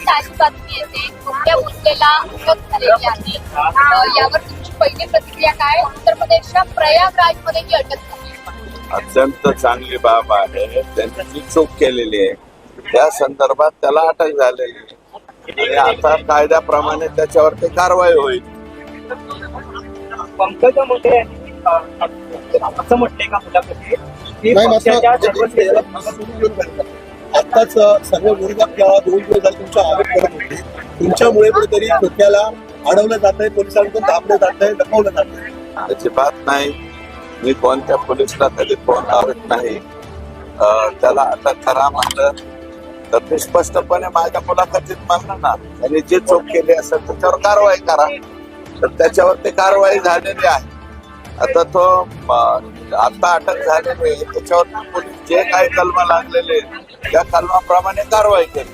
ताजी बातमी येते कोणत्या मुलीला अटक झालेली आहे यावर तुमची पहिली प्रतिक्रिया काय? उत्तर प्रदेशच्या प्रयागराजमध्ये ही अटक झाली. अत्यंत चांगली बाब आहे. त्यांनी जी चूक केलेली आहे त्या संदर्भात त्याला अटक झालेली आहे आणि आता कायद्याप्रमाणे त्याच्यावरती कारवाई होईल. पंकजा मुंडे यांनी असं म्हटलंय का मुलाखतीत की आताच सर्व विरोधक 2 दिवस झाले तुमचा आरोप करत होते. तुमच्यामुळे कुठेतरी धोक्याला अडवलं जात आहे, पोलिसांकडून दाबलं जात आहे, दखवलं जात आहे. त्याची बात नाही. मी कोणत्या पोलिसला कधी फोन लावत नाही. त्याला अटक करा म्हटलं तर मी स्पष्टपणे माझ्या मुलाखतीत म्हणलं ना, त्यांनी जी चूक केली असेल त्याच्यावर कारवाई करा. तर त्याच्यावरती कारवाई झालेली आहे. आता तो आता अटक झालेली आहे त्याच्यावर पोलीस जे काही कलम लागलेले त्या कलमाप्रमाणे कारवाई केली.